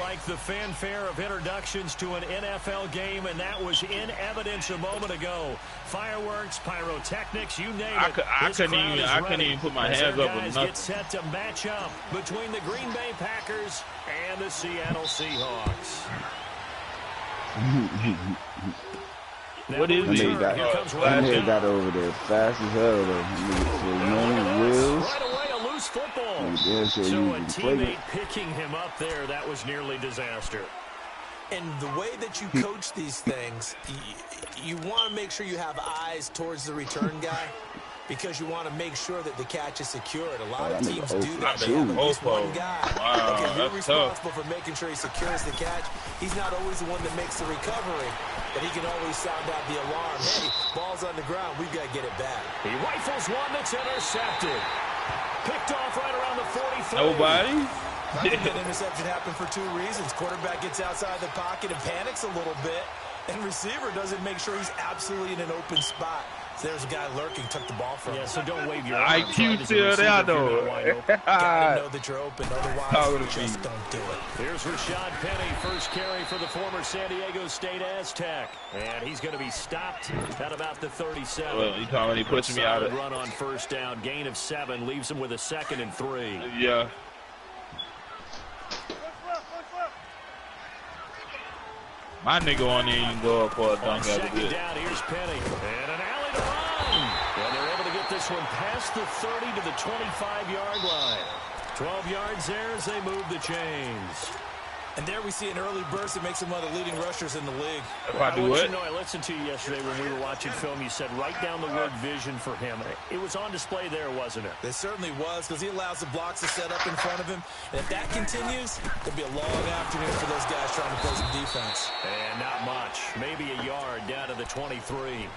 like the fanfare of introductions to an NFL game, and that was in evidence a moment ago. Fireworks, pyrotechnics, you name it. I couldn't even put my hands up with nothing. Get set to match up between the Green Bay Packers and the Seattle Seahawks. What is it? That nigga got over there fast as hell, though. Wheels. Right away, a loose football. So a teammate picking him up there, that was nearly disaster. And the way that you coach these things, you want to make sure you have eyes towards the return guy because you want to make sure that the catch is secured. A lot of teams do that. They have at least one guy. Wow, okay, you're responsible tough for making sure he secures the catch. He's not always the one that makes the recovery, but he can always sound out the alarm. Hey, ball's on the ground. We've got to get it back. He rifles one that's intercepted. Picked off right around the 43. Nobody? I think that interception happened for two reasons. Quarterback gets outside the pocket and panics a little bit, and receiver doesn't make sure he's absolutely in an open spot. So there's a guy lurking, took the ball from him. Yeah, so don't wave your arms. IQ still there, though. Gotta know that you're open, otherwise just don't do it. Here's Rashad Penny, first carry for the former San Diego State Aztec. And he's going to be stopped at about the 37. Well, you talking about he pushing me out of run on first down, gain of 7, leaves him with a 2nd and 3. Yeah. My nigga on there, you can go up for a dunk after this. Down, here's Penny. And an alley to run. And they're able to get this one past the 30 to the 25-yard line. 12 yards there as they move the chains. And there we see an early burst that makes him one of the leading rushers in the league. If I do what? I listened to you yesterday when we were watching film. You said write down the word vision for him. It was on display there, wasn't it? It certainly was, because he allows the blocks to set up in front of him. And if that continues, it'll be a long afternoon for those guys trying to play some defense. And not much. Maybe a yard down to the 23.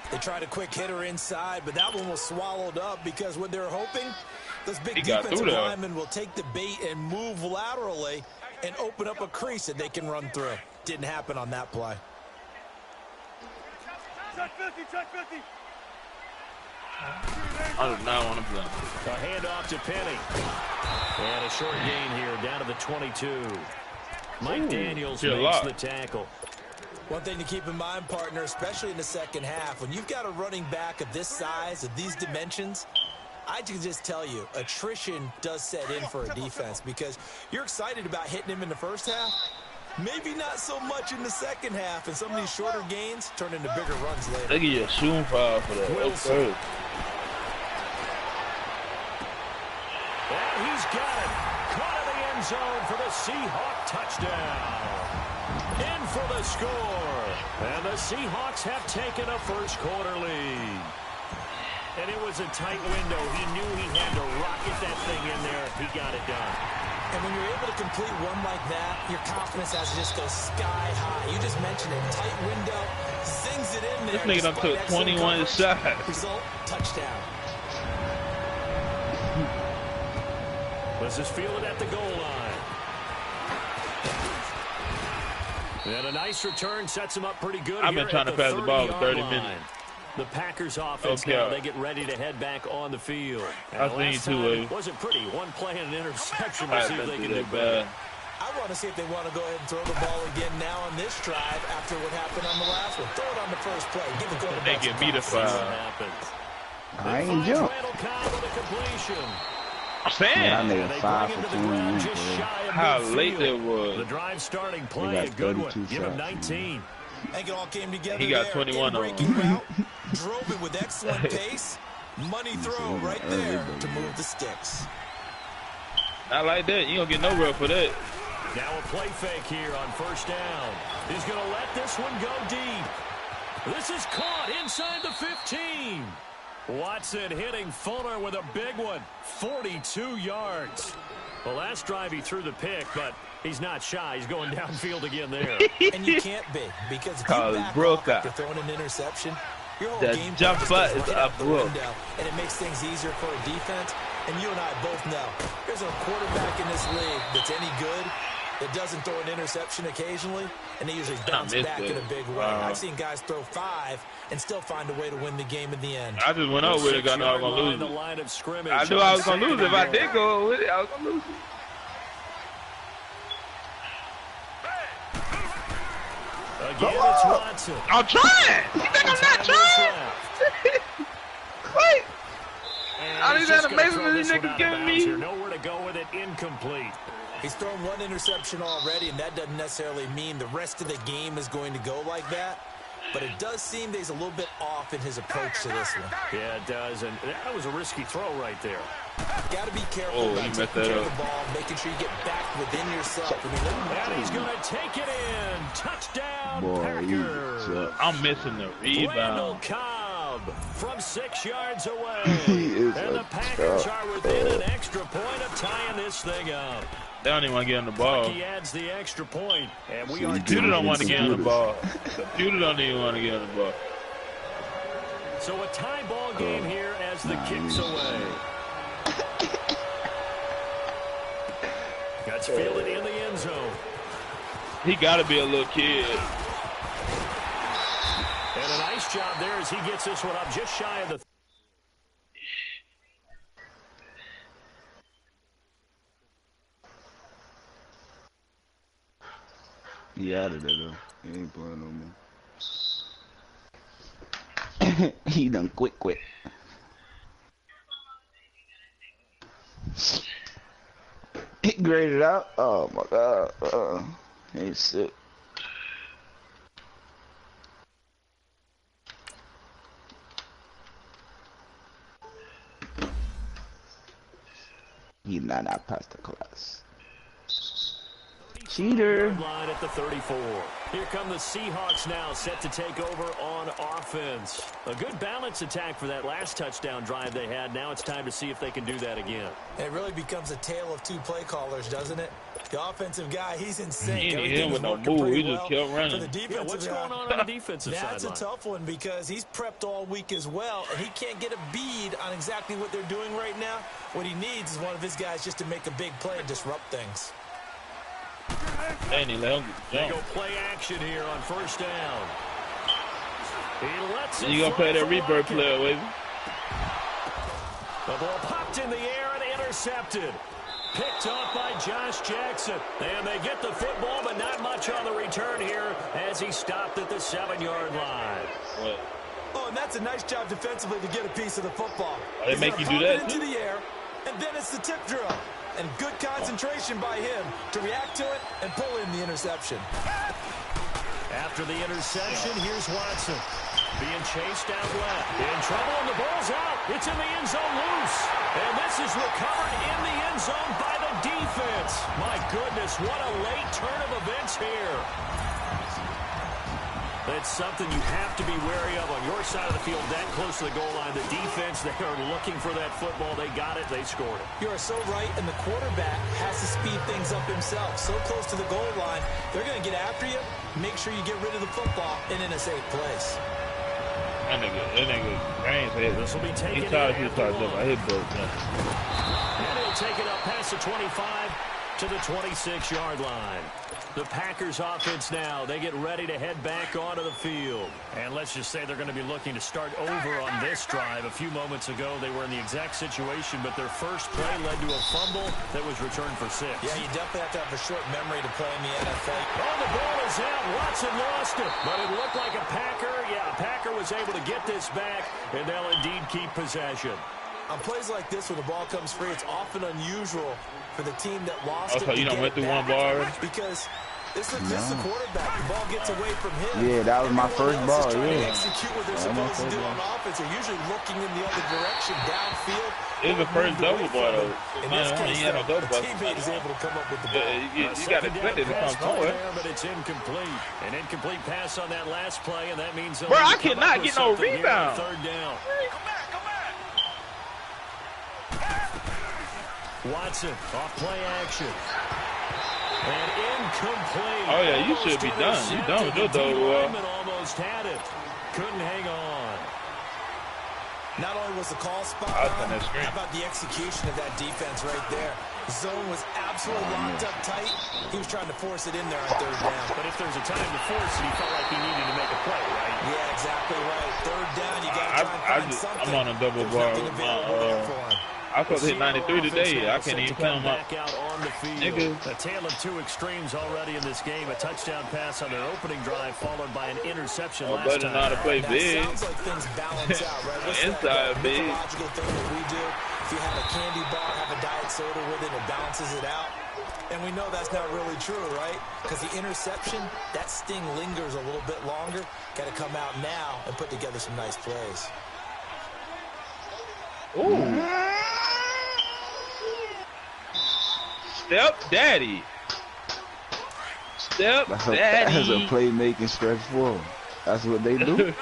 They tried a quick hitter inside, but that one was swallowed up because what they're hoping, those big defensive linemen will take the bait and move laterally and open up a crease that they can run through. Didn't happen on that play. Check 50, check 50. I do not want to play. A handoff to Penny. And a short gain here down to the 22. Mike Daniels makes the tackle. One thing to keep in mind, partner, especially in the second half, when you've got a running back of this size, of these dimensions, I can just tell you, attrition does set in for a defense because you're excited about hitting him in the first half. Maybe not so much in the second half, and some of these shorter gains turn into bigger runs later. They give you a shooting foul for that. Okay. And he's got it. Caught in the end zone for the Seahawk touchdown. In for the score. And the Seahawks have taken a first quarter lead. And it was a tight window. He knew he had to rocket that thing in there. He got it done. And when you're able to complete one like that, your confidence has to just go sky high. You just mentioned it. Tight window. Zings it in there. This nigga done took 21 shots. Result, touchdown. Let's just feel it at the goal line. And a nice return sets him up pretty good. I've been trying to pass the ball for 30 minutes. The Packers offense now, they get ready to head back on the field. I think too. Wasn't pretty. One play and an interception. We'll see if they can do better. I want to see if they want to go ahead and throw the ball again now on this drive after what happened on the last one. Throw it on the first play. Give the quarterback they give me the foul. I ain't jump. Sam, I 5 for 21. How late that was. The drive starting play, a good one. Give him 19. I think it all came together. He got 21 on him. Route, drove it with excellent pace. Money throw right there to move the sticks. Not like that. You don't get no rub for that. Now a play fake here on first down. He's going to let this one go deep. This is caught inside the 15. Watson hitting Fuller with a big one. 42 yards. Well, last drive he threw the pick, but he's not shy. He's going downfield again there. And you can't be, because if you back off after throwing an interception, your whole game jump shot is a broke. And it makes things easier for a defense. And you and I both know, there's a quarterback in this league that's any good that doesn't throw an interception occasionally, and they usually bounce back in a big way. I've seen guys throw 5 and still find a way to win the game in the end. I just went over with it. I knew I was going to lose it. I knew I was going to lose it. If I did go with it, I was going to lose it. Again, it's Watson. I'm trying. You think I'm not trying? Wait. I think that amazing that these niggas giving me. Nowhere to go with it, incomplete. He's thrown one interception already, and that doesn't necessarily mean the rest of the game is going to go like that. But it does seem that he's a little bit off in his approach to this one. Yeah, it does, and that was a risky throw right there. Got to be careful about taking care of the ball, making sure you get back within yourself. And he's going to take it in. Touchdown, Packers. I'm missing the rebound. Randall Cobb from 6 yards away. And the Packers are within an extra point of tying this thing up. They don't even want to get on the ball. He adds the extra point, and we are. Computer don't want to get on the ball. Computer don't even want to get on the ball. So a tie ball game here as the kick's away. Got fielded in the end zone. He got to be a little kid. And a nice job there as he gets this one up just shy of the. He out of there though. He ain't playing no more. He done quit. He graded out. Oh my god. He's sick. He not passed the class. Cheater. Line at the 34. Here come the Seahawks now, set to take over on offense. A good balance attack for that last touchdown drive they had. Now it's time to see if they can do that again. It really becomes a tale of two play callers, doesn't it? The offensive guy, he's in sync. He ain't hit with no move. He just kept running. What's going on the defensive side? That's a tough one because he's prepped all week as well, and he can't get a bead on exactly what they're doing right now. What he needs is one of his guys just to make a big play and disrupt things. They go play action here on first down. He lets it. You gonna play that rebirth player, baby? The ball popped in the air and intercepted. Picked up by Josh Jackson. And they get the football, but not much on the return here as he stopped at the 7-yard line. What? Oh, and that's a nice job defensively to get a piece of the football. They make you do that into the air, and then it's the tip drill. And good concentration by him to react to it and pull in the interception. After the interception, here's Watson. Being chased out left. In trouble, and the ball's out. It's in the end zone loose. And this is recovered in the end zone by the defense. My goodness, what a late turn of events here. That's something you have to be wary of on your side of the field, that close to the goal line. The defense, they are looking for that football. They got it. They scored it. You are so right, and the quarterback has to speed things up himself. So close to the goal line, they're going to get after you. Make sure you get rid of the football and in a safe place. That nigga, Graham's head. This will be taken. He charged up. I hit both. And he'll take it up past the 25 to the 26-yard line. The Packers offense now, they get ready to head back onto the field. And let's just say they're going to be looking to start over on this drive. A few moments ago, they were in the exact situation, but their first play led to a fumble that was returned for 6. Yeah, you definitely have to have a short memory to play in the NFL. Oh, the ball is out. Watson lost it, but it looked like a Packer. Yeah, a Packer was able to get this back, and they'll indeed keep possession. On plays like this where the ball comes free, it's often unusual for the team that lost it so you don't went through one bar? Because this is the quarterback. The ball gets away from him. Yeah, that was my first ball, yeah. Execute what they're supposed to do on offense. They're usually looking in the other direction, downfield. It was the first double ball, though. In this case, the teammate is able to come up with the ball. You got to expect it to come somewhere. But it's incomplete. An incomplete pass on that last play, and that means... Bro, I cannot get no rebound. Third down. Watson, off play action. And incomplete. Oh, yeah, you should be done. You done with your double. Almost had it. Couldn't hang on. Not only was the call spot on, how about the execution of that defense right there? Zone was absolutely locked up tight. He was trying to force it in there on third down. But if there's a time to force it, he felt like he needed to make a play, right? Yeah, exactly right. Third down, you got to try and find something. I'm on a double bar. I was supposed to hit 93 today. I can't even play him up. Nigga. A tale of two extremes already in this game. A touchdown pass on their opening drive, followed by an interception last better time. know how to play big. Sounds like things balance out, right? Inside big. Logical thing that we do. If you have a candy bar, have a diet soda with it, it balances it out. And we know that's not really true, right? Because the interception, that sting lingers a little bit longer. Got to come out now and put together some nice plays. Ooh. Step Daddy. Step Daddy. That's a playmaking stretch for them. That's what they do.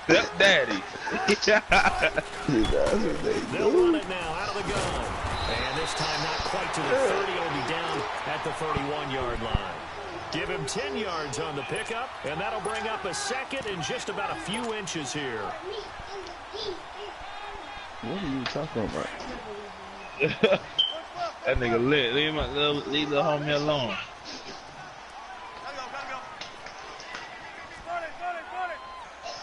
Step Daddy. That's what they They'll run do. it now out of the gun. And this time not quite to the 30. It'll be down at the 31-yard line. Give him 10 yards on the pickup, and that'll bring up a second in just about a few inches here. What are you talking about? That nigga lit. Leave the homie alone.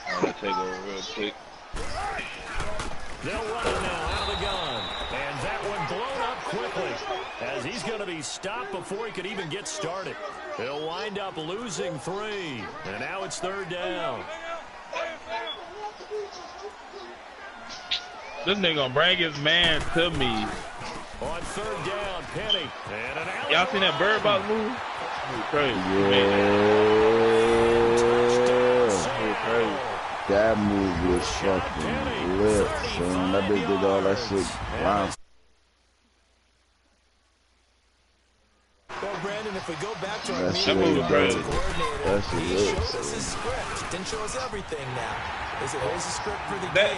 I'm gonna take over real quick. They'll run it now out of the gun. And that one blown up quickly as he's going to be stopped before he could even get started. He'll wind up losing 3. And now it's 3rd down. This nigga gonna bring his man to me. On 3rd down, Penny. And an alley. Y'all seen that bird box move? Move crazy. Yeah. That move was fucking lit, son. That bitch did all that shit. Wow. Well, Brandon, if we go back to our That shit meeting was with great. the coordinator, That shit he was showed us sick. his script. Didn't show us everything now. Is it here's a script for the That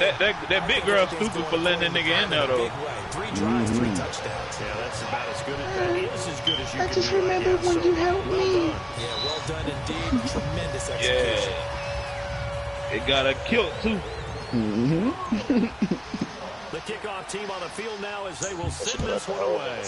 game? big girl stupid for letting that nigga in there though. 3 drives, 3 touchdowns. Yeah, that's about as good as that is as good as you I can just do right remembered now. when you helped well me. done. Yeah, well done indeed. Tremendous execution. Yeah. It got a kilt too. The kickoff team on the field now as they will send this one away.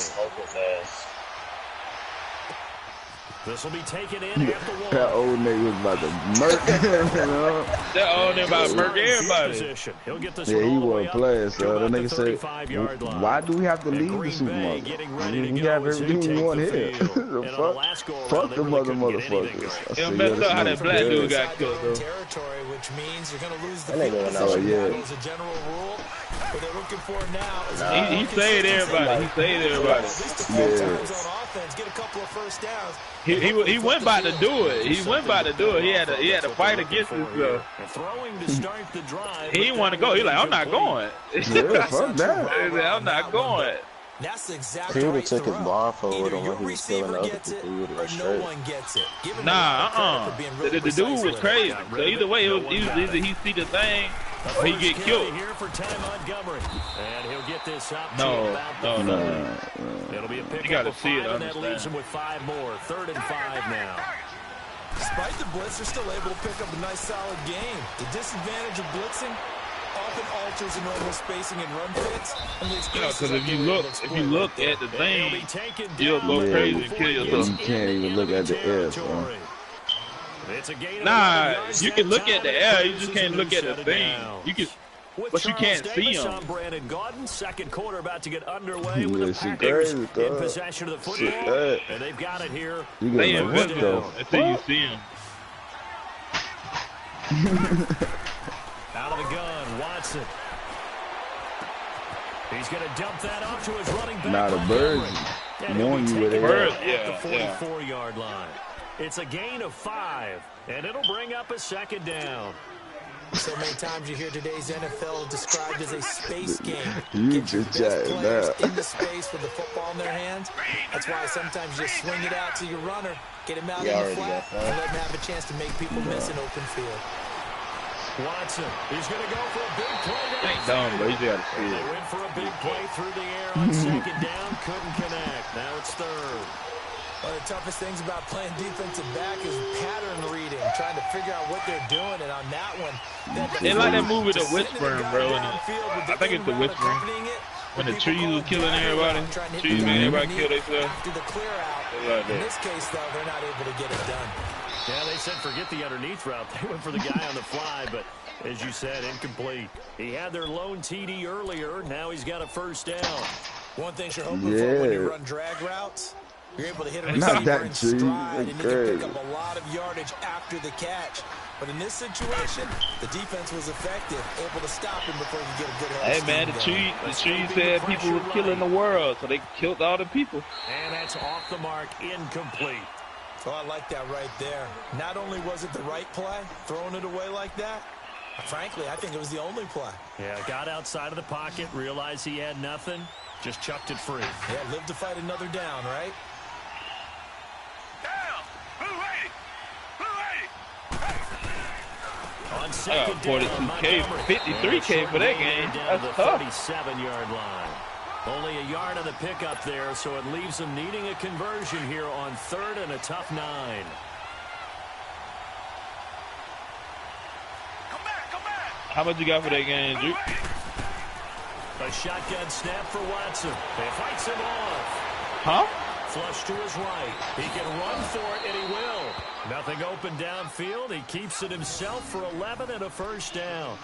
This will be taken in after one. That old nigga was about to murk him, you know? That old nigga about to murk everybody. Position. He'll get this Yeah, one he all the way wasn't up playing, to so about the the nigga said, 35-yard line. why do we have to And leave the Green Bay supermarket? getting ready to We go have as they everything we take want the here. field. And on the fuck last go around, fuck they the really couldn't get anything motherfuckers. going. I It said, messed yeah, up how that this black nigga's dude good. got killed though. Territory, which means you're going to lose the That field nigga went position out. Yeah. battle as a general rule. What they're looking for now is He saved everybody. He saved everybody. at least a few times on offense, get a couple of first downs. He went about to do it. He went about to do it. He had to fight against himself. And throwing to start the drive. He didn't want to go. He like, I'm not going. Yeah, fuck that. He said, I'm not going. That's exactly He would've right took his throw. blindfold Either on your when he was killing receiver the other gets it, people, he would've or been no straight. one gets it. Give him a Nah, lot of credit for being really The dude precise was with it. crazy. So either way, either he see the thing or he get killed. Here for Ty Montgomery. And he'll get this up to No, about no, the no. 30. It'll be a pick gotta up of see it, 5, and that understand. leaves him with 5 more. 3rd and 5 now. Despite the blitz, they're still able to pick up a nice, solid game. The disadvantage of blitzing often alters the normal spacing and run fits. Yeah, because if you look at the He'll be thing, taken you'll down go Yeah. crazy and kill You yourself. can't even look at the air, son. territory. It's a gain of 11 Nah, yards you that can look time, at the and it air. You produces just can't a look new at the set of thing. downs. You can, With but you Charles can't see Davis, him. I'm Brandon Gaudin. Second quarter about to get underway with Yeah, the she Packers crazy, in dog. possession of the Shit, football. that. And they've got it here. You They get what invisible the until you fuck? see him. Out of the gun, Watson. He's going to dump that off to his running back. Nah, the Montgomery. birds And he'll warn be you where they taken at. down Yeah, at the yeah. 44-yard line. It's a gain of 5, and it'll bring up a 2nd down. So many times you hear today's NFL described as a space game. You Get your just best chatting players now. into space with the football in their hands. That's why sometimes you just swing it out to your runner, get him out You in the already flat, got that. and let him have a chance to make people miss an open field. Watson, he's going to go for a big play. Ain't dumb, but you just gotta see They it. went for a big play through the air on 2nd down, couldn't connect. Now it's 3rd. One of the toughest things about playing defensive back is pattern reading, trying to figure out what they're doing. And on that one, They like that movie, The just sitting in Whispering, the bro. downfield with I think it's The in-route Whispering. accompanying it, When the trees was killing everybody, trees made everybody kill themselves. After the clear out, Like in this case, though, they're not able to get it done. Yeah, they said forget the underneath route. They went for the guy on the fly, but as you said, incomplete. He had their lone TD earlier. Now he's got a first down. One thing you're hoping for when you run drag routes, you're able to hit a receiver in stride, and you can pick up a lot of yardage after the catch. But in this situation, the defense was effective, able to stop him before you get a good head. Hey man, the tree said people were killing the world, so they killed all the people. And that's off the mark, incomplete. Oh, I like that right there. Not only was it the right play, throwing it away like that, frankly, I think it was the only play. Yeah, got outside of the pocket, realized he had nothing, just chucked it free. Yeah, live to fight another down, right? On I got 42K, 53K for that game. That's tough. 37-yard line. Only a yard on the pickup there, so it leaves them needing a conversion here on 3rd and a tough 9. How much you got for that game, Duke? A shotgun snap for Watson. They fights him off. Huh? Flush to his right. He can run for it, and he will. Nothing open downfield. He keeps it himself for 11 and a first down.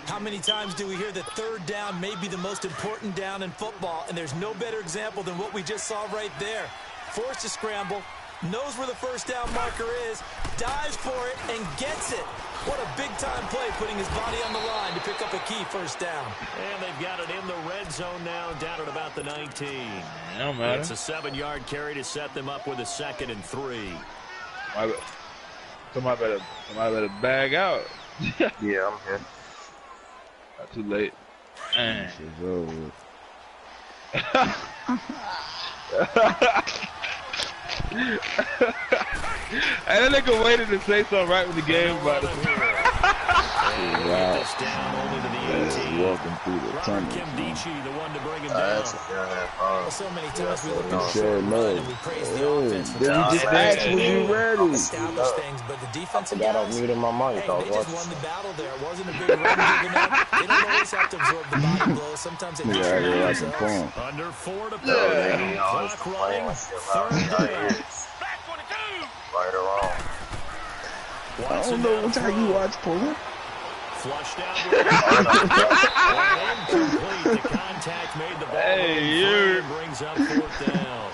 How many times do we hear that third down may be the most important down in football, and there's no better example than what we just saw right there. Forced to scramble, knows where the first down marker is, dives for it, and gets it. What a big-time play, putting his body on the line to pick up a key first down. And they've got it in the red zone now, down at about the 19. No matter. It's a 7-yard carry to set them up with a 2nd and 3. Somebody better bag out. Yeah, I'm here. Not too late. Man. It's over. Hey, that nigga waited to say something right when the game about to Walking through the tunnel. The one to bring him down. So many times we look at the Said no. and we praise the offense. Then you just asked when you ready. Establish things, but the defensive I guys, muted my mic. hey, they just won the battle there. It wasn't a big run given up. They don't always have to absorb the body blow. Sometimes they Yeah, just yeah, I themselves. can phone. Under 4 to play. Clock running. 3rd down. Right or wrong. I don't know what time you watch porn. Flushed out. Incomplete. The contact made the ball. Hey, you. Brings up 4th down.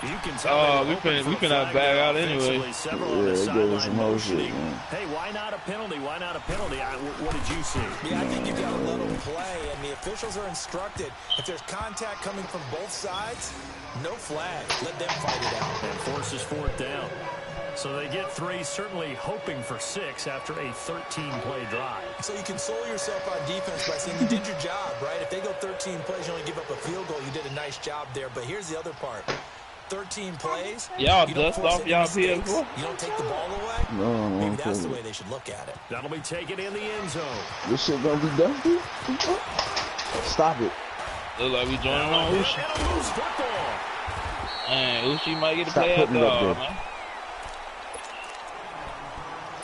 You can tell we finna back out anyway. Several on the Yeah, give us sideline some more shit, motioning. man. Hey, why not a penalty? Why not a penalty? What did you see? Yeah, I think you've got to let them play, and the officials are instructed, if there's contact coming from both sides, no flag. Let them fight it out. And forces 4th down. So they get 3, certainly hoping for 6 after a 13-play drive. So you console yourself on defense by saying you did your job, right? If they go 13 plays, you only give up a field goal, you did a nice job there. But here's the other part. 13 plays. Y'all you don't dust force off any y'all mistakes. PS4? You don't take the ball away. No, Maybe that's the way they should look at it. That'll be taken in the end zone. This shit gonna be done for you? Stop it. Look like we joining on Uchi. And a loose football. Man, Uchi might get a Stop play at putting it up all, there. man.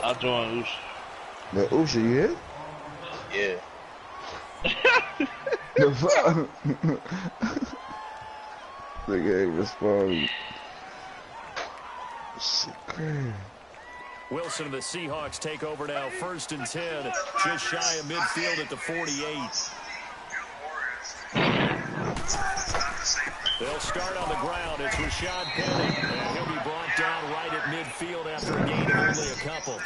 I'll join Uchi. The Usha, you here? Yeah. The fuck? Nigga ain't responding. Shit crazy. Wilson and the Seahawks take over now. 1st and 10. Just shy of midfield at the 48. They'll start on the ground. It's Rashad Penny. And he'll be brought down right at midfield after a gain of only a couple.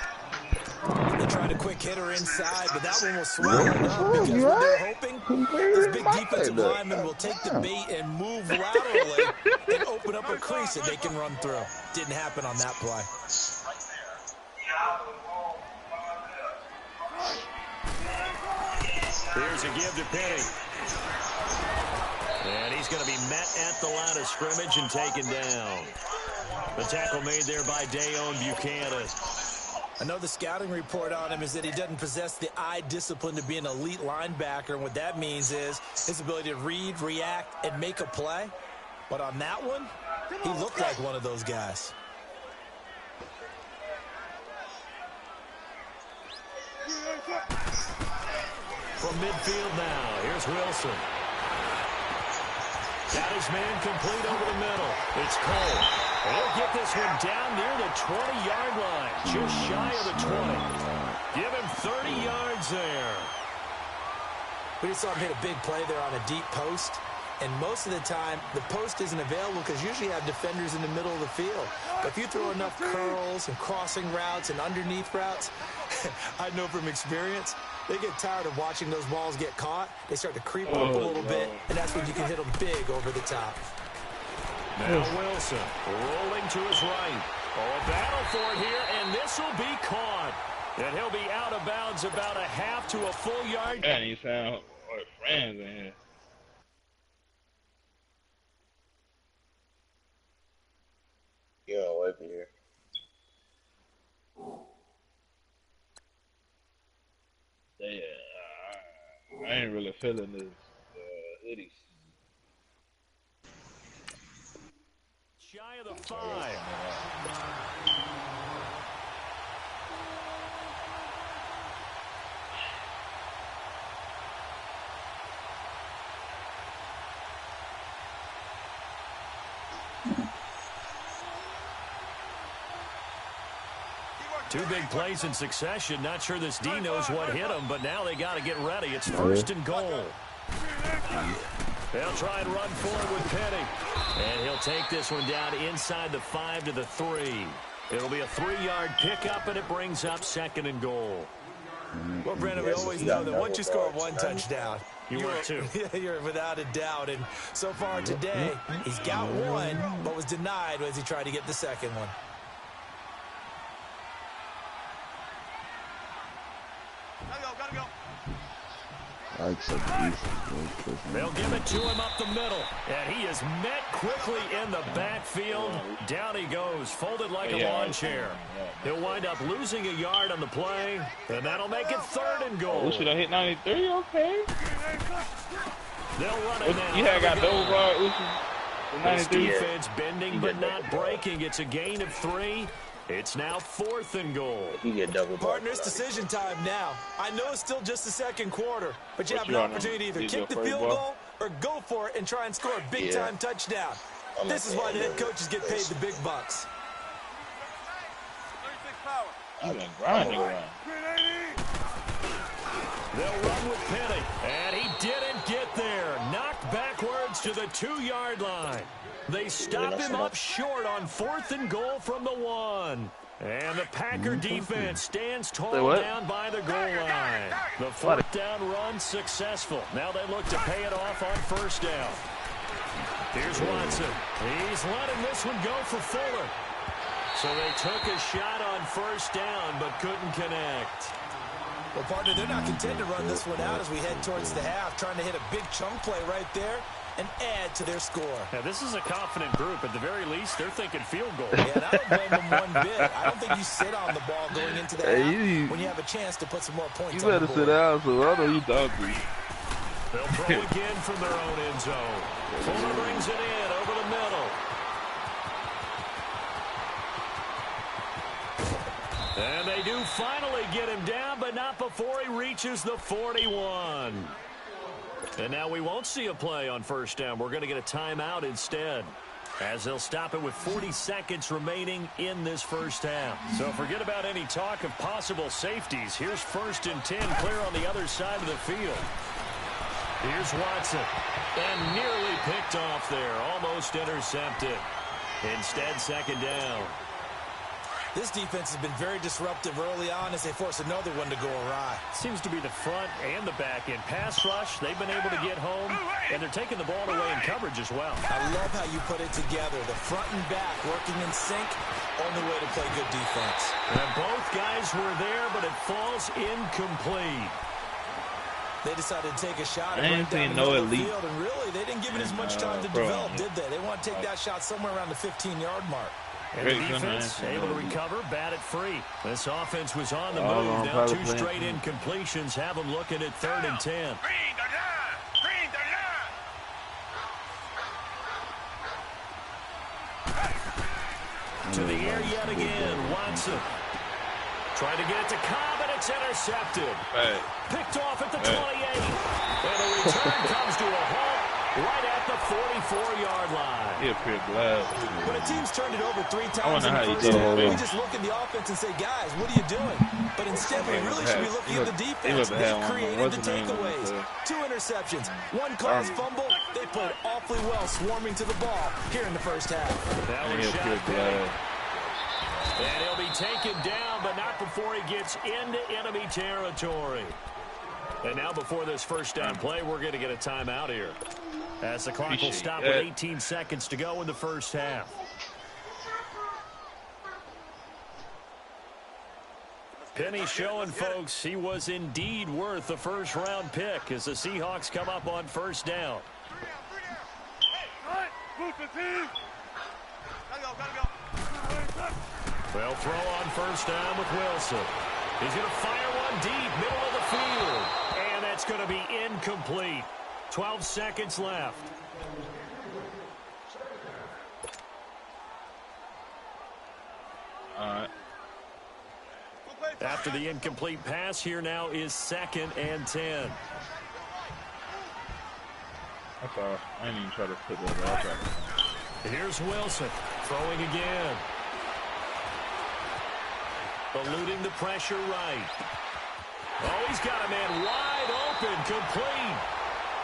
They tried a quick hitter inside, but that one was swallowed up because what they're hoping, this big defensive lineman will take the bait and move laterally and open up a crease that they can run through. Didn't happen on that play. Here's a give to Penny. And he's going to be met at the line of scrimmage and taken down. The tackle made there by Dayon Buchanan. Another scouting report on him is that he doesn't possess the eye discipline to be an elite linebacker. And what that means is his ability to read, react, and make a play. But on that one, he looked like one of those guys. From midfield now, here's Wilson. Got his man complete over the middle. It's Cole. He'll get this one down near the 20-yard line, just shy of the 20. Give him 30 yards there. We just saw him hit a big play there on a deep post. And most of the time, the post isn't available because usually you have defenders in the middle of the field. But if you throw enough curls and crossing routes and underneath routes, I know from experience, they get tired of watching those balls get caught. They start to creep up a little bit, and that's when you can hit them big over the top. Now Wilson rolling to his right. Oh, a battle for it here, and this will be caught. And he'll be out of bounds about a half to a full yard. And he found friends in here. Yeah, away from here. Yeah, I ain't really feeling this hoodie. Shy of the 5. Two big plays in succession. Not sure this D knows what hit him, but now they got to get ready. It's first and goal. They'll try and run forward with Penny. And he'll take this one down inside the 5 to the 3. It'll be a 3-yard pickup, and it brings up second and goal. Well, Brandon, we always know that once you score one touchdown, you're two. You're without a doubt. And so far today, he's got one, but was denied as he tried to get the second one. They'll give it to him up the middle, and he is met quickly in the backfield. Down he goes, folded like a lawn chair. He'll wind up losing a yard on the play, and that'll make it third and goal. Should I hit 93? Okay. They'll run it now. You had got double guard. This defense bending but not breaking. It's a gain of 3. It's now 4th and goal. You get double. Partners, decision time now. I know it's still just the second quarter, but you have an opportunity to either kick the field goal or go for it and try and score a big-time touchdown. This is why the head coaches get paid the big bucks. I've been grinding around. They'll run with Penny, and he didn't get there. Knocked backwards to the 2-yard line. They stop him up short on 4th and goal from the 1. And the Packer defense stands tall down by the goal line. The 4th down run successful. Now they look to pay it off on first down. Here's Watson. He's letting this one go for Fuller. So they took a shot on first down but couldn't connect. Well, partner, they're not content to run this one out as we head towards the half, trying to hit a big chunk play right there and add to their score. Now, this is a confident group. At the very least, they're thinking field goal. Yeah, and I don't blame them one bit. I don't think you sit on the ball going into the half when you have a chance to put some more points on the board. You better sit down, so I know you doggy. They'll throw again from their own end zone. Fuller brings it in over the middle. And they do finally get him down, but not before he reaches the 41. And now we won't see a play on first down. We're going to get a timeout instead, as they'll stop it with 40 seconds remaining in this first half. So forget about any talk of possible safeties. Here's 1st and 10 clear on the other side of the field. Here's Watson, and nearly picked off there, almost intercepted. Instead, second down. This defense has been very disruptive early on as they force another one to go awry. Seems to be the front and the back end. Pass rush, they've been able to get home, and they're taking the ball away in coverage as well. I love how you put it together. The front and back working in sync, only way to play good defense. And both guys were there, but it falls incomplete. They decided to take a shot I right ain't down seen the no middle of the elite. field, and really, they didn't give it as much time to develop, did they? They want to take that shot somewhere around the 15-yard mark. And the defense able to recover, bat it free. This offense was on the move. Now 2 straight incompletions have them looking at 3rd and 10. To the air yet again, Watson. Trying to get it to Cobb, and it's intercepted. Picked off at the 28. And the return comes to a halt right at the 44-yard line. He's pretty glad. When a team's turned it over 3 times I wonder in how the he first did half, it. we just look at the offense and say, guys, what are you doing? But instead, we really should be looking at the defense. They created the takeaways. 2 interceptions, 1 caused fumble. They played awfully well swarming to the ball here in the first half. That was shot Penny. And he'll be taken down, but not before he gets into enemy territory. And now before this first down play, we're going to get a timeout here, as the clock will stop with 18 seconds to go in the first half. Penny showing folks he was indeed worth the first-round pick as the Seahawks come up on first down. They'll throw on first down with Wilson. He's going to fire one deep, middle of the field. And that's going to be incomplete. 12 seconds left. All right. After the incomplete pass, here now is 2nd and 10. I thought I didn't even try to put that out. Here's Wilson throwing again. Eluding the pressure right. Oh, he's got a man wide open, complete.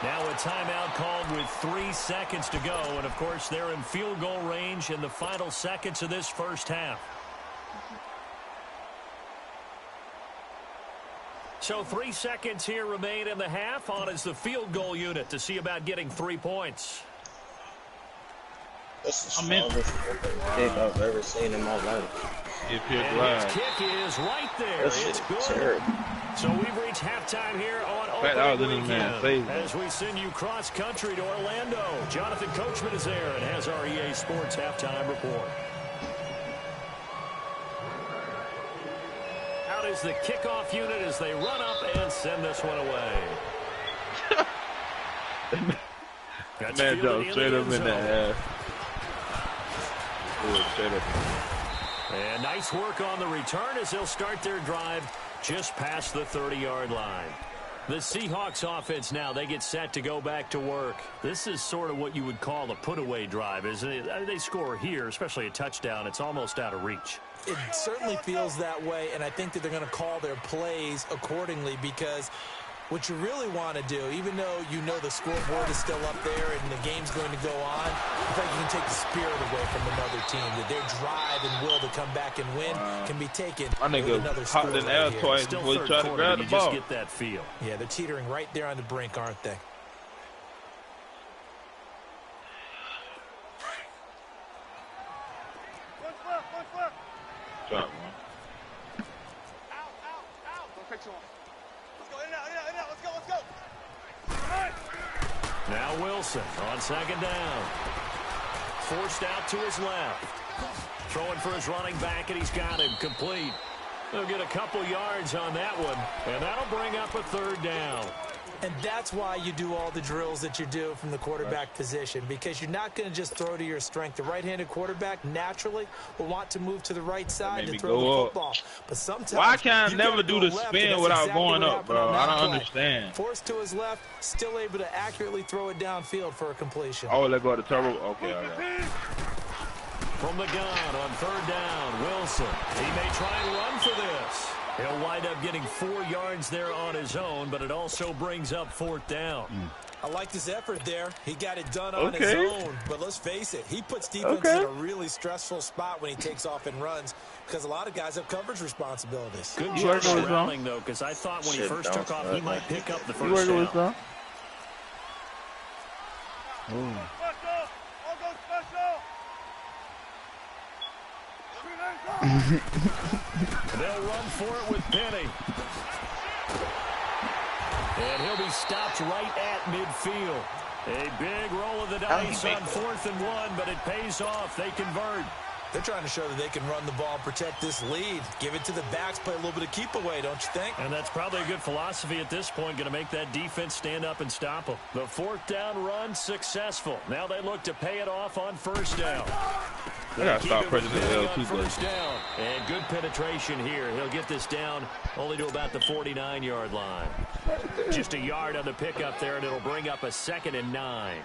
Now a timeout called with 3 seconds to go. And, of course, they're in field goal range in the final seconds of this first half. So 3 seconds here remain in the half. On is the field goal unit to see about getting 3 points. That's the strongest kick I've ever seen in my life. And his kick is right there. It's good. Terrible. So we've reached halftime here on opening weekend as we send you cross country to Orlando. Jonathan Coachman is there and has our EA Sports halftime report. Out is the kickoff unit as they run up and send this one away. That man jumped straight up in the air. And nice work on the return as they'll start their drive just past the 30-yard line. The Seahawks offense now, they get set to go back to work. This is sort of what you would call a put-away drive, isn't it? They score here, especially a touchdown. It's almost out of reach. It certainly feels that way, and I think that they're going to call their plays accordingly because what you really want to do, even though you know the scoreboard is still up there and the game's going to go on, I think you can take the spirit away from another team. That their drive and will to come back and win can be taken with another score hopped in right air here. twice before he tried to grab the ball. Just get that feel. Yeah, they're teetering right there on the brink, aren't they? Drop, man. Now Wilson on 2nd down. Forced out to his left. Throwing for his running back, and he's got him complete. They'll get a couple yards on that one, and that'll bring up a 3rd down. And that's why you do all the drills that you do from the quarterback position, because you're not going to just throw to your strength. The right-handed quarterback naturally will want to move to the right side to throw the football. But sometimes why can't I never do the spin without going up, bro? I don't understand. Forced to his left, still able to accurately throw it downfield for a completion. Oh, let go of the turbo. Okay, all right. From the gun on 3rd down, Wilson. He may try and run for this. He'll wind up getting 4 yards there on his own, but it also brings up 4th down. I liked his effort there. He got it done on his own. But let's face it, he puts defense in a really stressful spot when he takes off and runs because a lot of guys have coverage responsibilities. Good job running, though, because I thought when he first took off, he might pick up the first down. They'll run for it with Penny. And he'll be stopped right at midfield. A big roll of the dice on 4th and 1, but it pays off. They convert. They're trying to show that they can run the ball and protect this lead. Give it to the backs, play a little bit of keep away, don't you think? And that's probably a good philosophy at this point, going to make that defense stand up and stop them. The 4th down run successful. Now they look to pay it off on 1st down. I got to stop pressing the L2 first down. And good penetration here. He'll get this down only to about the 49-yard line. Just a yard on the pickup there, and it'll bring up a 2nd and 9.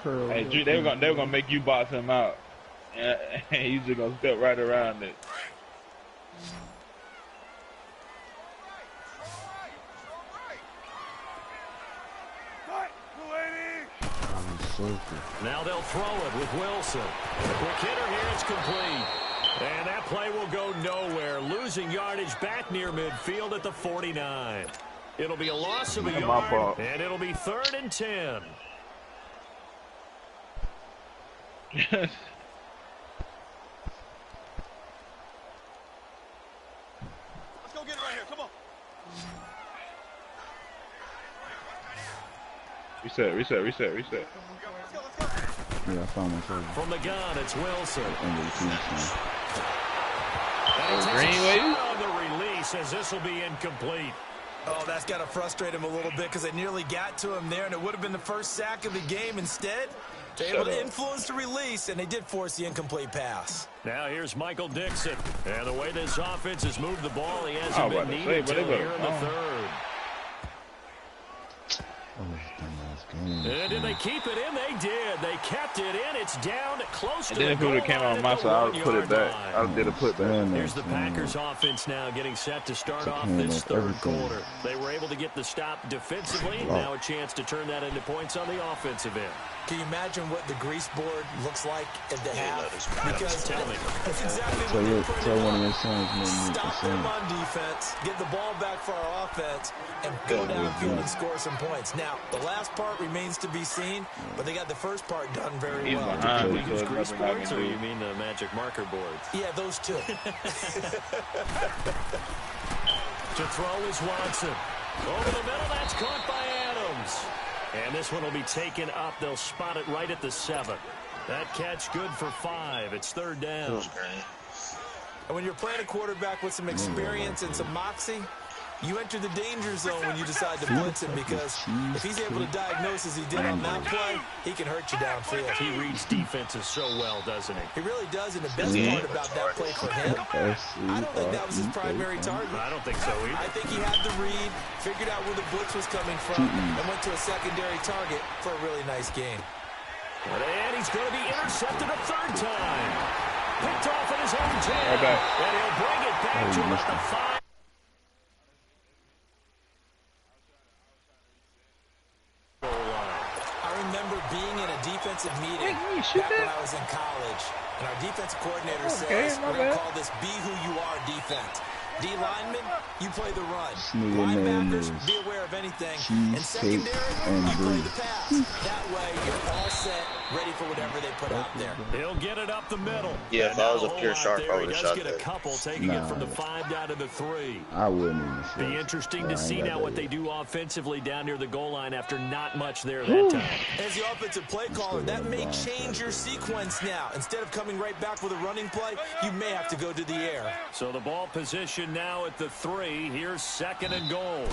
Hey, Drew, they were gonna make you box him out, and he's just gonna step right around it. Now they'll throw it with Wilson. The quick hitter here, it's complete. And that play will go nowhere. Losing yardage back near midfield at the 49. It'll be a loss of a yard, and it'll be 3rd and 10. Yes. Let's go get it right here. Come on. Reset. Yeah, I found myself. From the gun, it's Wilson. Greenway on the release as this will be incomplete. Oh, that's got to frustrate him a little bit because they nearly got to him there, and it would have been the first sack of the game. Instead, they're able to influence the release, and they did force the incomplete pass. Now here's Michael Dixon. And the way this offense has moved the ball, he hasn't been needed till here in the 3rd. And did they keep it in? They did. They kept it in. It's down close to the goal line. And then if it would have came on my side, I would put it back. I did a putback. Here's the Packers offense now getting set to start off this 3rd quarter. They were able to get the stop defensively. Now a chance to turn that into points on the offensive end. Can you imagine what the grease board looks like at the half? Because that's exactly what Tell one of your sons, man. Stop them on defense, get the ball back for our offense, and go downfield and score some points. Now, the last part remains to be seen, but they got the first part done very well. Do we use grease boards, or you mean the magic marker boards? Yeah, those two. To throw is Watson. Over the middle, that's caught by Adams. And this one will be taken up. They'll spot it right at the 7. That catch good for 5. It's 3rd down. And when you're playing a quarterback with some experience and some moxie, you enter the danger zone when you decide to blitz him, because if he's able to diagnose as he did on that play, he can hurt you downfield. He reads defenses so well, doesn't he? He really does, and the best part about that play for him, I don't think that was his primary target. I don't think so either. I think he had the read, figured out where the blitz was coming from, and went to a secondary target for a really nice game. And he's going to be intercepted a 3rd time. Picked off at his own 10. And he'll bring it back to about the 5. Defensive meeting back when I was in college, and our defensive coordinator says we're going to call this "Be Who You Are" defense. D linemen, you play the run. Linebackers, be aware of anything. And secondary, you play the pass. That way, you're all set, ready for whatever they put out there. He'll get it up the middle. Yeah, if I was a pure sharp, I would have shot that. He does get a couple, taking it from the 5 down to the 3. I wouldn't even. Be interesting to see now what they do offensively down near the goal line after not much there that time. As the offensive play caller, that may change your sequence now. Instead of coming right back with a running play, you may have to go to the air. So the ball position now at the 3. Here's 2nd and goal.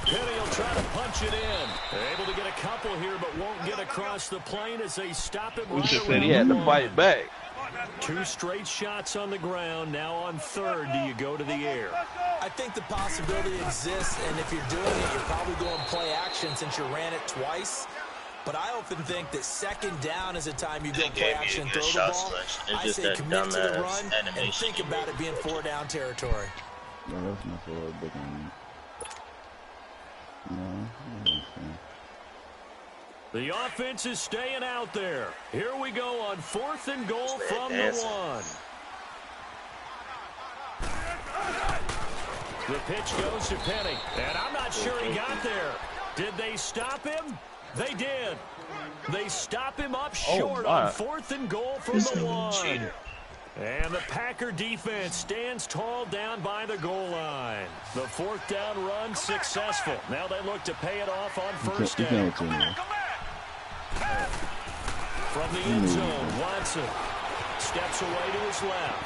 Penny will try to punch it in. They're able to get a couple here, but won't get across the plane as they stop it. We just said he had to fight back. 2 straight shots on the ground. Now on 3rd, do you go to the air? I think the possibility exists, and if you're doing it, you're probably going play action since you ran it twice. But I often think that 2nd down is a time you go play action, throw the ball. I say commit to the run and think about it being 4 down territory. No, that's not so big on me. No, the offense is staying out there. Here we go on 4th and goal from the 1. The pitch goes to Penny, and I'm not sure he got there. Did they stop him? They did. They stop him up short on 4th and goal from the 1. And the Packer defense stands tall down by the goal line. The 4th down run successful. Now they look to pay it off on 1st down. From the end zone, Watson steps away to his left.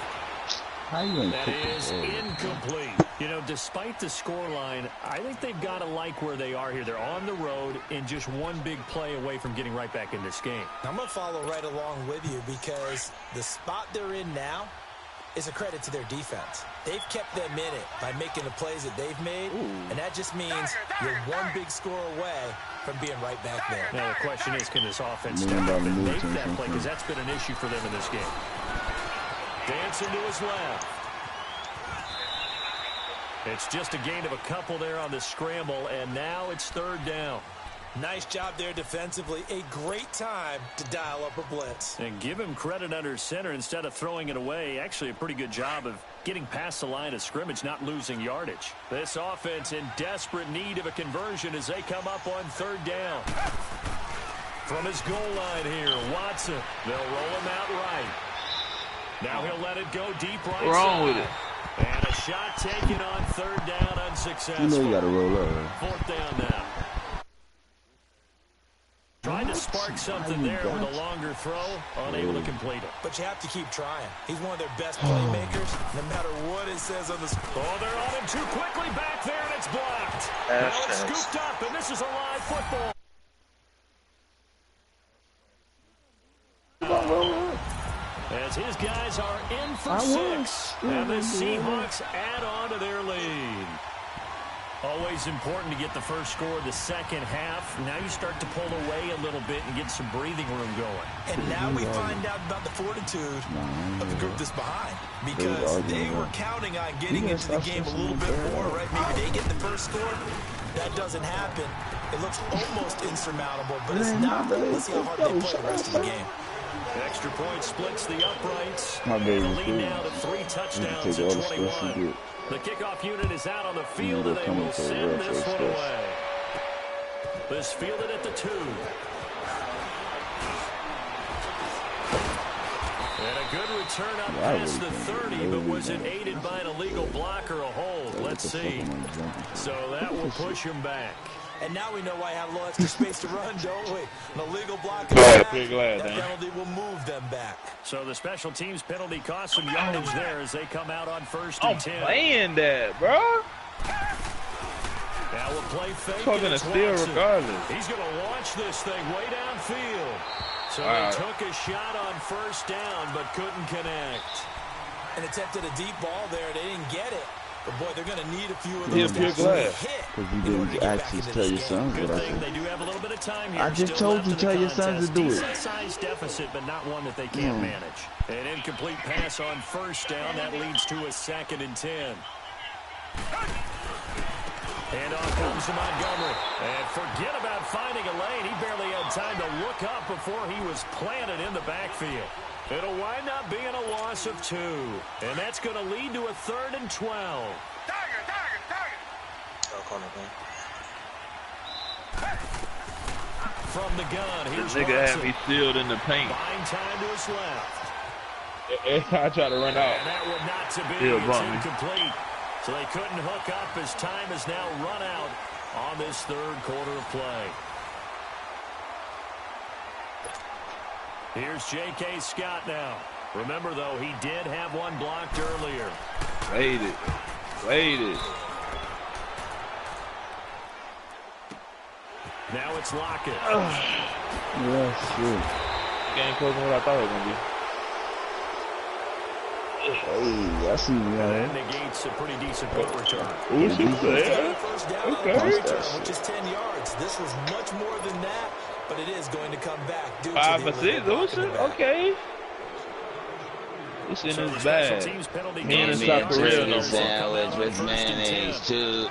That is incomplete. You know, despite the scoreline, I think they've got to like where they are here. They're on the road and just one big play away from getting right back in this game. I'm going to follow right along with you because the spot they're in now is a credit to their defense. They've kept them in it by making the plays that they've made, and that just means you're one big score away from being right back there. Now, the question is, can this offense step up and make that play? Because that's been an issue for them in this game. Dancing to his left. It's just a gain of a couple there on the scramble, and now it's third down. Nice job there defensively. A great time to dial up a blitz. And give him credit under center instead of throwing it away. Actually, a pretty good job of getting past the line of scrimmage, not losing yardage. This offense in desperate need of a conversion as they come up on third down. From his goal line here, Watson. They'll roll him out right. Now he'll let it go deep right wrong side. with it? And a shot taken on third down, unsuccessful. You know you got to roll up. Fourth down now. Trying to spark something there with a longer throw, unable to complete it. But you have to keep trying. He's one of their best playmakers, no matter what it says on the screen. Oh, they're on him too quickly back there, and it's blocked. Now it's scooped up, and this is a live football. As his guys are in for 6, and the Seahawks add on to their lead. Always important to get the first score of the second half. Now you start to pull away a little bit and get some breathing room going. And now we find out about the fortitude of the group that's behind. Because they were counting on getting into the game a little bit more, right? Maybe they get the first score. That doesn't happen. It looks almost insurmountable, but it's not. Let's see how hard they play the rest of the game. Extra point splits the uprights. And the lead now to 3 touchdowns at 21. The kickoff unit is out on the field, and they will send this one away. This fielded at the 2. And a good return up past the 30, but was it aided by an illegal block or a hold? Let's see. So that will push him back. And now we know why I have a little extra space to run, don't we? An illegal block in the back, that penalty will move them back. So the special teams penalty costs some yardage there as they come out on first and 10. I'm playing that, bro. Now we'll play fake. Talking to steal regardless. He's going to launch this thing way downfield. So they took a shot on first down, but couldn't connect. And attempted a deep ball there. They didn't get it. But, boy, they're going to need a few of those because you didn't actually tell your sons what I said. They do have a little bit of time here. I just told you, tell your sons to do it. Decent-sized deficit, but not one that they can't manage. An incomplete pass on first down. That leads to a 2nd and 10. And off comes to Montgomery. And forget about finding a lane. He barely had time to look up before he was planted in the backfield. It'll wind up being a loss of 2. And that's going to lead to a 3rd and 12. From the gun, here's this nigga had me sealed in the paint. Buying time to his left. Every time I try to run out, and that would not to be. It's incomplete. So they couldn't hook up as time has now run out on this 3rd quarter of play. Here's J.K. Scott now. Remember, though, he did have one blocked earlier. Waited. Now it's Lockett. Yeah, sure. Game closer than what I thought it was going to be. Hey, I see you, man. That negates a pretty decent punt return. First down on the return, which is 10 yards. This was much more than that, but it is going to come back. 5 for 6, okay. This isn't as bad. Chicken sandwich with mayonnaise, too.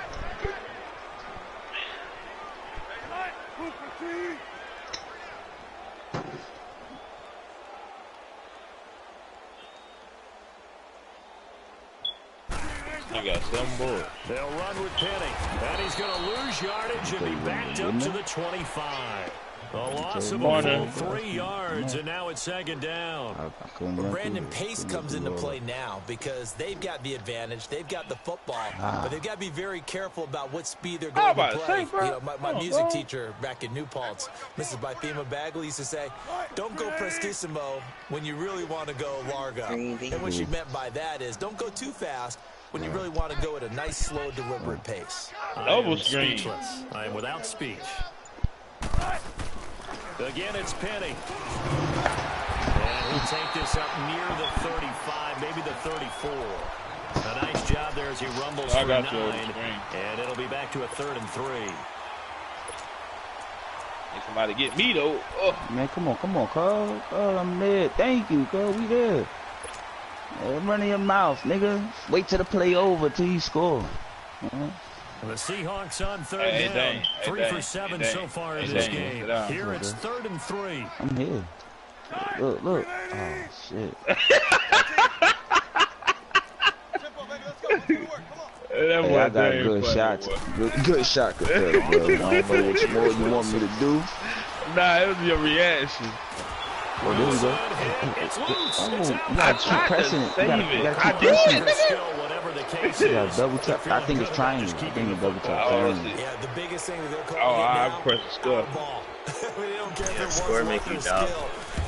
I got 7 bullets. They'll run with Penny. And he's going to lose yardage and be backed up to the 25. A loss of a full 3 yards, and now it's second down. Brandon, pace comes into play now because they've got the advantage. They've got the football, but they've got to be very careful about what speed they're going to play. You know, my music teacher back in New Paltz, Mrs. Bythema Bagley, used to say, don't go prestissimo when you really want to go largo. And what she meant by that is don't go too fast when you really want to go at a nice, slow, deliberate pace. Double screen. I am without speech. Again, it's Penny. And he'll take this up near the 35, maybe the 34. A nice job there as he rumbles for 9. And it'll be back to a 3rd and 3. Need somebody get me, though. Oh. Man, come on, cuz. I'm there. Thank you, cuz. We there. Run in your mouth, nigga. Wait till the play over till you score. The Seahawks on 3rd down. 3 for 7 so far in this game. Here it's 3rd and 3. I'm here. Look. Oh, shit. Hey, I got good shots. Good shot, bro. I don't know what more you want me to do. Nah, it was your reaction. Well, there we go. You gotta keep pressing it. You gotta keep pressing it. You gotta double tap. I think it's triangle. I think it's double tap. Yeah, the biggest thing that they're calling I press the score. They don't care if it score make you down.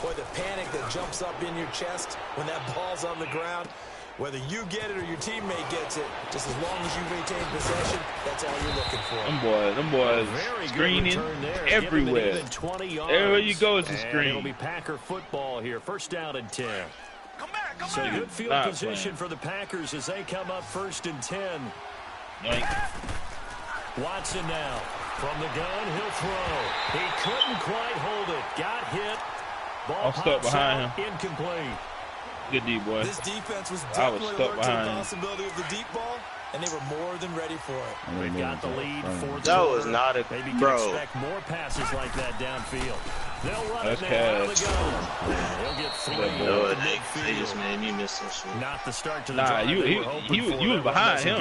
Or the panic that jumps up in your chest when that ball's on the ground. Whether you get it or your teammate gets it, just as long as you maintain possession, that's all you're looking for. Them boys screening everywhere. Everywhere you go is a screen. It'll be Packer football here. 1st down and 10. So good field position for the Packers as they come up 1st and 10. Watson now from the gun. He'll throw. He couldn't quite hold it. Got hit. Ball stuck behind him. Incomplete. Good D, boy. This defense was definitely alert to the possibility of the deep ball, and they were more than ready for it. We've got the lead. That was not a maybe bro. Can expect more passes like that downfield. They'll run That's it now out of the gun. They'll get 3 No, at the they just midfield. made me miss that shit. Not the start to the Nah, drive you was behind him.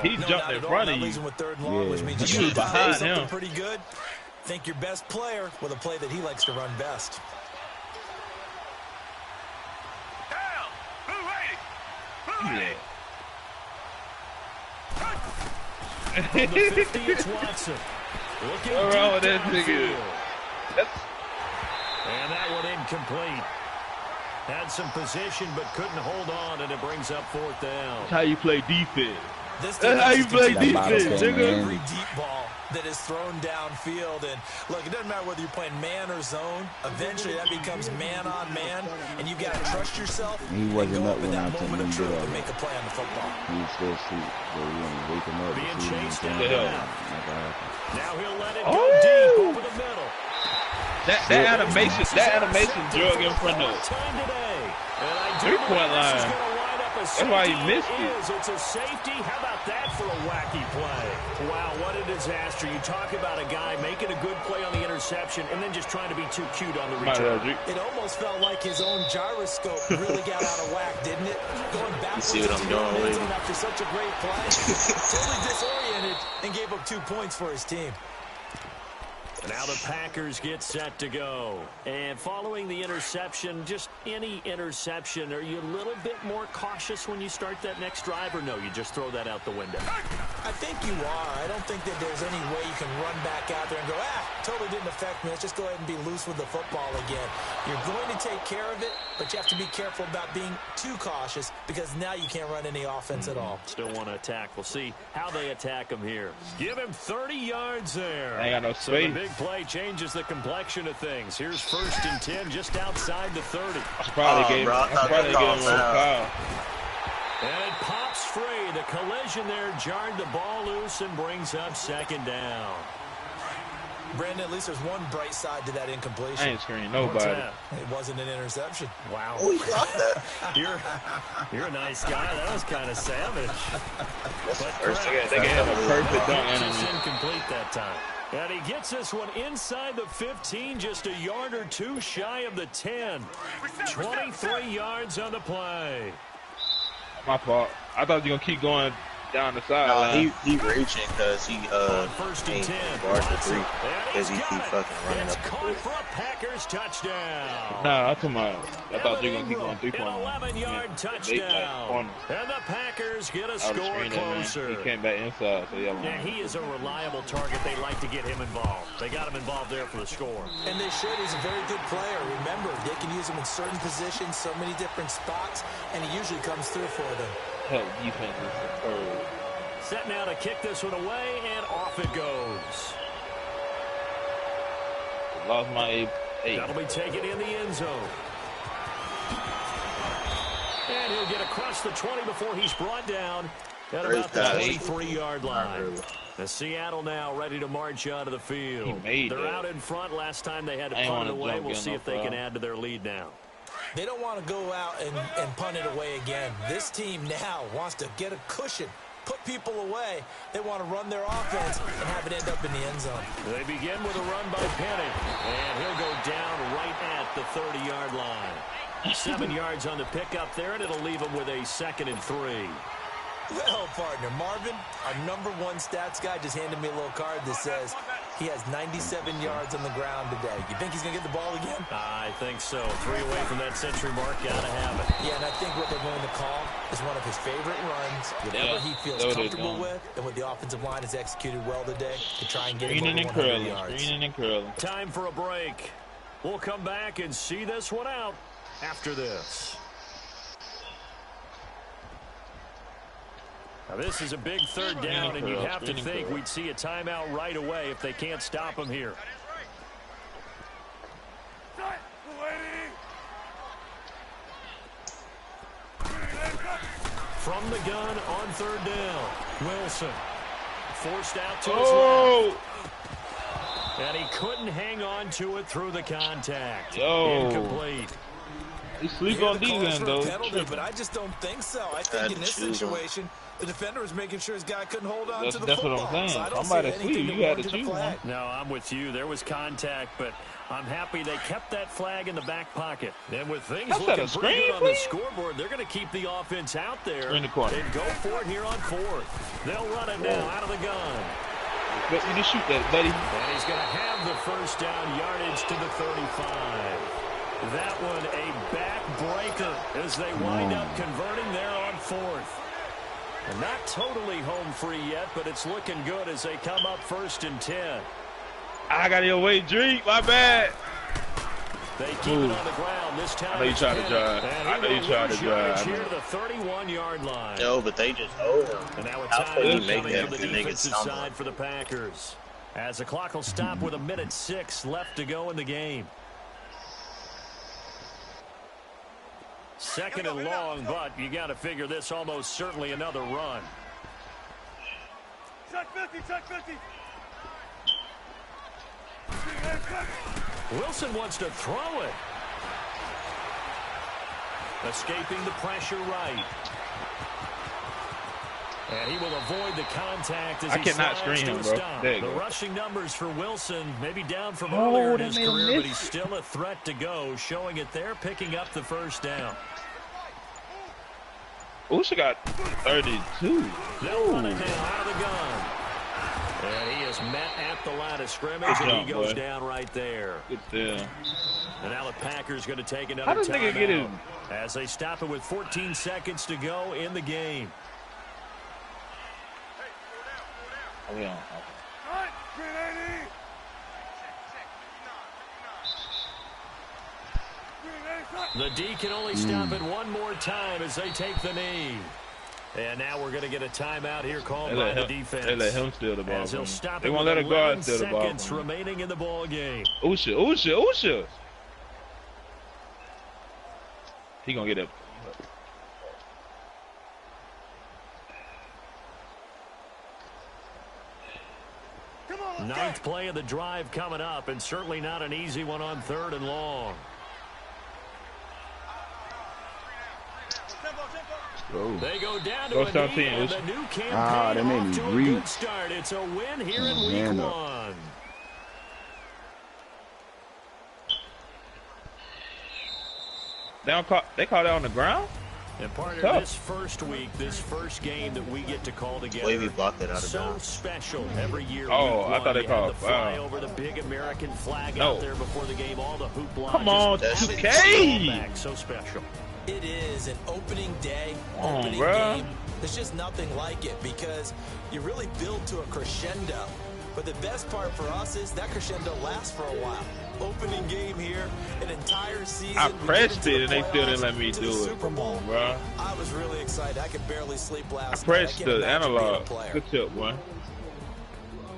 He jumped in front of you. With 3rd and long, which means You was behind him. something pretty good. Think your best player with a play that he likes to run best. Yeah. From the 50, it's Watson. Looking What's wrong with that nigga? And that one incomplete. Had some position but couldn't hold on, and it brings up 4th down. That's how you play defense. That's how you play defense, nigga. Every deep ball that is thrown downfield. And look, it doesn't matter whether you're playing man or zone. Eventually, that becomes man on man, and you got to trust yourself. He wasn't up when I that told moment him of to do truth that. and make a play on the football. He was still asleep. So we want to wake him up. Being to see him chased turn down. around. Now he'll let it go deep over the middle. That animation drug in front of us. 3-point line. That's why he missed it. It's a safety. How about that for a wacky play? Wow, what a disaster. You talk about a guy making a good play on the interception and then just trying to be too cute on the return. It almost felt like his own gyroscope really got out of whack, didn't it? Going backwards. You see what I'm doing, lady? After such a great play. Totally disoriented and gave up 2 points for his team. Now the Packers get set to go. And following the interception, just any interception, are you a little bit more cautious when you start that next drive, or no, you just throw that out the window? I think you are. I don't think that there's any way you can run back out there and go, totally didn't affect me. Let's just go ahead and be loose with the football again. You're going to take care of it, but you have to be careful about being too cautious because now you can't run any offense at all. Still want to attack. We'll see how they attack him here. Give him 30 yards there. Ain't got no So the space. big play changes the complexion of things. Here's 1st and 10 just outside the 30. I probably gave him a foul. And it pops free. The collision there jarred the ball loose and brings up 2nd down. Brandon, at least there's one bright side to that incompletion. I ain't screening nobody. It wasn't an interception. Wow. Oh, he got that. You're a nice guy. That was kind of savage. They gave him a perfect dunk Just enemy. incomplete that time. And he gets this one inside the 15, just a yard or two shy of the 10. 23 yards on the play. My fault. I thought you were going to keep going down the sideline. No, he reaching because he first and 10. guard the three because he keep fucking running It's up the caught field. for a Packers touchdown. Nah, I'm talking about. I thought you were gonna keep going 3 An points. 11-yard touchdown. And the Packers get a score closer. He came back inside, so yeah. Yeah, he is a reliable target. They like to get him involved. They got him involved there for the score. And they should. He's a very good player. Remember, they can use him in certain positions, so many different spots, and he usually comes through for them. Help defense is superb. Set now to kick this one away, and off it goes. Lost my 8. That'll be taken in the end zone. And he'll get across the 20 before he's brought down at about the 23-yard line. The Seattle now ready to march out of the field. They're out in front. Last time they had to punt it away. We'll see if they can add to their lead now. They don't want to go out and punt it away again. This team now wants to get a cushion, put people away. They want to run their offense and have it end up in the end zone. They begin with a run by Penny, and he'll go down right at the 30-yard line. 7 yards on the pickup there, and it'll leave him with a 2nd and 3. Well, partner, Marvin, our #1 stats guy just handed me a little card that says he has 97 yards on the ground today. You think he's going to get the ball again? I think so. 3 away from that century mark. Got to have it. Yeah, and I think what they're going to call is one of his favorite runs, whatever he feels comfortable with, and what the offensive line has executed well today to try and get him over 100 yards. Screening and curling. Time for a break. We'll come back and see this one out after this. Now, this is a big 3rd down, and you'd have to think we'd see a timeout right away if they can't stop him here. From the gun on 3rd down, Wilson forced out to his left. And he couldn't hang on to it through the contact. Incomplete. You sleep on defense, though. Penalty, but I just don't think so. I think in this situation, the defender was making sure his guy couldn't hold on to the football. That's what I'm saying. So I don't Somebody see anything sleep. You had to choose one. No, I'm with you. There was contact, but I'm happy they kept that flag in the back pocket. And with things looking pretty good on the scoreboard, they're going to keep the offense out there and go for it here on 4th. They'll run it now out of the gun. Let me just shoot that, buddy. And he's going to have the 1st down, yardage to the 35. That one a backbreaker as they wind up converting there on 4th. And not totally home free yet, but it's looking good as they come up 1st and 10. I got your way, Drake. My bad. They keep it on the ground this time. I know you tried to drive. I know you tried to drive. Here to the 31-yard line. No, but they just hold him. And now a time coming from the defensive side for the Packers. As the clock will stop with 1:06 left to go in the game. 2nd and long, but you got to figure this almost certainly another run. Check 50, check 50. Wilson wants to throw it. Escaping the pressure right. And he will avoid the contact as he cannot screen him, bro. The rushing numbers for Wilson maybe down from earlier in his career, but he's still a threat to go, showing it there, picking up the 1st down. Usha got 32. They'll run it now out of the gun. And he is met at the line of scrimmage, and he goes down right there. Good deal. And now the Packers going to take another How does nigga get him? As they stop it with 14 seconds to go in the game. Oh, yeah. The D can only stop it one more time as they take the knee. And now we're going to get a timeout here called by the defense. They let him steal the ball. As he'll stop they it won't with let a guard 11 steal the ball. seconds remaining in the ball game. Usha. He going to get up. Ninth play of the drive coming up, and certainly not an easy one on 3rd and long. Oh. They go down to a knee, and the new campaign off to a good start. It's a win here in week 1. They call that on the ground? And partner, this first week, this first game that we get to call together, Wavy blocked it out of so bounds. Special every year. Oh, I thought they called the fly over the big American flag out there before the game. All the hoopla. Come on, 2K. So special. It is an opening day, opening game. There's just nothing like it because you really build to a crescendo. But the best part for us is that crescendo lasts for a while. Opening game here, an entire season. I pressed it and they still didn't let me do it. Come on, bro. I was really excited. I could barely sleep last night. I pressed the analog. Good tip, boy.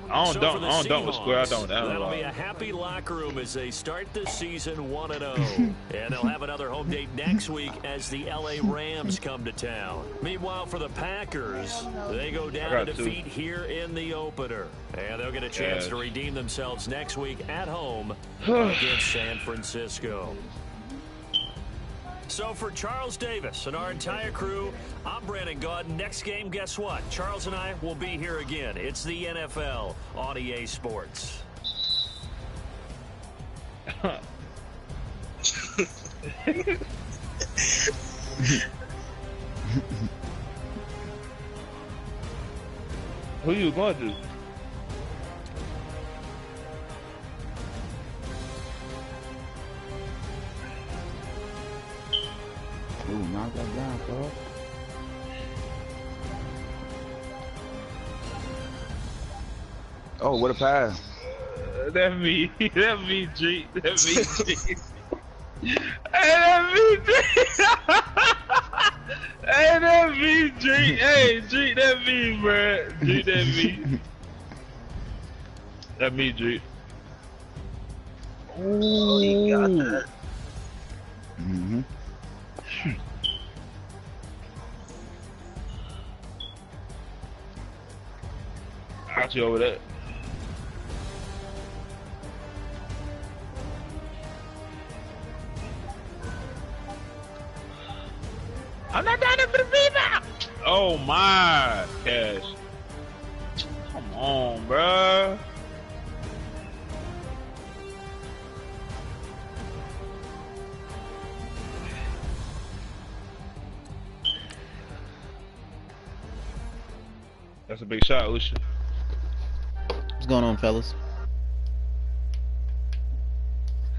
I don't dunk with square. I don't analog. That'll be a happy locker room as they start the season 1-0. And they'll have another home date next week as the LA Rams come to town. Meanwhile, for the Packers, they go down to defeat here in the opener. And they'll get a chance to redeem themselves next week at home against San Francisco. So for Charles Davis and our entire crew, I'm Brandon Gaudin. Next game, guess what? Charles and I will be here again. It's the NFL on EA Sports. Who you going to? Ooh, knock that down, bro. Oh, what a pass. That me. That me, G. That me, G. Hey, that me, G. Hey, that me, G. Hey, G, that me, bro. G, that me. That me, G. Oh, he got that. Mm-hmm. Got you over there. I'm not down there for the rebound. Oh my, Cash. Come on, bro. That's a big shot, Lucian. What's going on, fellas?